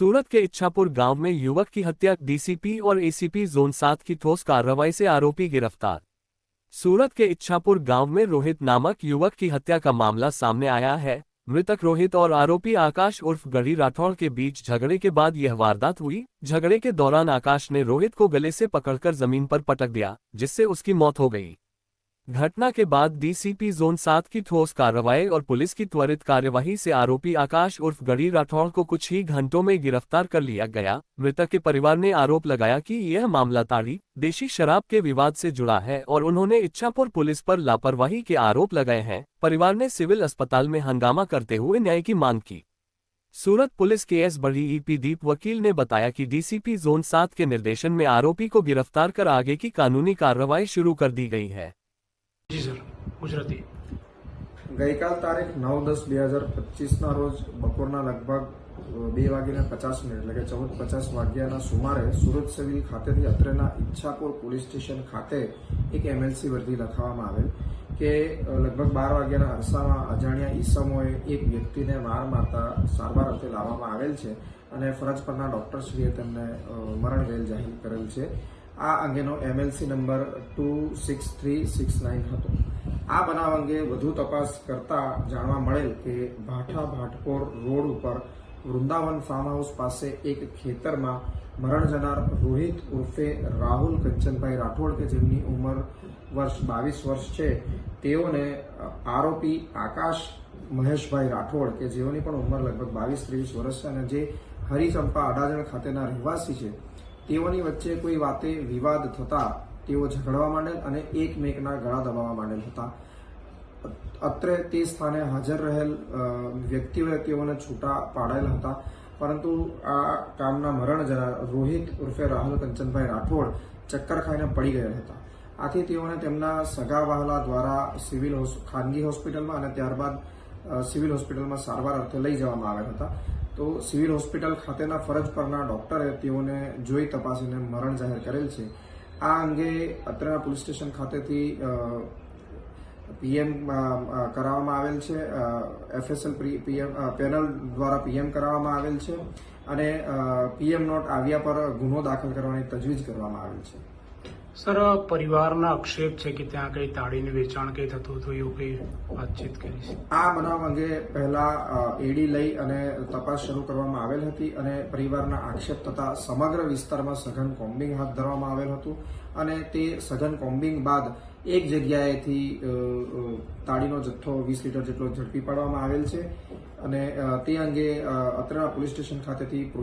सूरत के इच्छापुर गांव में युवक की हत्या, डीसीपी और एसीपी जोन 7 की ठोस कार्रवाई से आरोपी गिरफ्तार। सूरत के इच्छापुर गांव में रोहित नामक युवक की हत्या का मामला सामने आया है। मृतक रोहित और आरोपी आकाश उर्फ गढ़ी राठौड़ के बीच झगड़े के बाद यह वारदात हुई। झगड़े के दौरान आकाश ने रोहित को गले से पकड़कर जमीन पर पटक दिया, जिससे उसकी मौत हो गई। घटना के बाद डीसीपी जोन 7 की ठोस कार्रवाई और पुलिस की त्वरित कार्यवाही से आरोपी आकाश उर्फ गढ़ी राठौड़ को कुछ ही घंटों में गिरफ्तार कर लिया गया। मृतक के परिवार ने आरोप लगाया कि यह मामला ताड़ी देशी शराब के विवाद से जुड़ा है और उन्होंने इच्छापुर पुलिस पर लापरवाही के आरोप लगाए हैं। परिवार ने सिविल अस्पताल में हंगामा करते हुए न्याय की मांग की। सूरत पुलिस के एस बड़ी ईपी दीप वकील ने बताया कि डीसीपी जोन 7 के निर्देशन में आरोपी को गिरफ्तार कर आगे की कानूनी कार्रवाई शुरू कर दी गई है। જી સર, ગુજરાતી। ગઈકાલ તારીખ 9/10/2025 રોજ બપોરના લગભગ 2:50 એટલે કે 14:50 વાગ્યાના સુમારે સુરત સિવિલ ખાતેથી અત્રેના ઈચ્છાપુર પોલીસ સ્ટેશન ખાતે એક એમએલસી વર્દી લખાવવામાં આવેલ કે લગભગ 12 વાગ્યાના અરસામાં અજાણ્યા ઈસમોએ એક વ્યક્તિને માર મારતા સારવાર અર્થે લાવવામાં આવેલ છે અને ફરજ પરના ડોક્ટરશ્રીએ તેમને મરણ ગયેલ જાહેર કરેલ છે। આ અંગેનો એમએલસી નંબર 26369 હતો। આ બનાવ અંગે વધુ તપાસ કરતા જાણવા મળેલ કે ભાઠા ભાટપોર રોડ ઉપર વૃંદાવન ફાર્મ હાઉસ પાસે એક ખેતરમાં મરણ જનાર રોહિત ઉર્ફે રાહુલ કંચનભાઈ રાઠોડ કે જેમની ઉંમર વર્ષ 22 વર્ષ છે, તેઓને આરોપી આકાશ મહેશભાઈ રાઠોડ કે જેઓની પણ ઉંમર લગભગ 22-23 વર્ષ છે અને જે હરિચંપા અડાજણ ખાતેના રહેવાસી છે, તેઓની વચ્ચે કોઈ વાતે વિવાદ થતા તેઓ ઝઘડવા માંડેલ અને એકમેકના ગળા દબાવવા માંડેલ હતા। અત્રે તે સ્થાને હાજર રહેલ વ્યક્તિઓએ તેઓને છૂટા પાડેલ હતા, પરંતુ આ કામના મરણ જનાર રોહિત ઉર્ફે રાહુલ કંચનભાઈ રાઠોડ ચક્કર ખાઈને પડી ગયેલ હતા। આથી તેઓને તેમના સગા વહાલા દ્વારા ખાનગી હોસ્પિટલમાં અને ત્યારબાદ સિવિલ હોસ્પિટલમાં સારવાર અર્થે લઈ જવામાં આવ્યા હતા। તો સિવિલ હોસ્પિટલ ખાતેના ફરજ પરના ડોક્ટરે તેઓને જોઈ તપાસીને મરણ જાહેર કરેલ છે। આ અંગે અત્રેના પોલીસ સ્ટેશન ખાતેથી પીએમ કરાવવામાં આવેલ છે, એફએસએલ પીએમ પેનલ દ્વારા પીએમ કરાવવામાં આવેલ છે અને પીએમ નોટ આવ્યા પર ગુનો દાખલ કરવાની તજવીજ કરવામાં આવેલ છે। સર, પરિવારના આક્ષેપ છે કે ત્યાં કઈ તાળીનું વેચાણ કઈ થતું હતું, એવું કઈ વાતચીત કરી છે? આ બનાવ અંગે પહેલા એડી લઈ અને તપાસ શરૂ કરવામાં આવેલ હતી અને પરિવારના આક્ષેપ થતા સમગ્ર વિસ્તારમાં સઘન કોમ્બિંગ હાથ ધરવામાં આવેલ હતું અને તે સઘન કોમ્બિંગ બાદ એક જગ્યાએથી તાળીનો જથ્થો 20 લીટર જેટલો ઝડપી પાડવામાં આવેલ છે અને તે અંગે અત્રેના પોલીસ સ્ટેશન ખાતેથી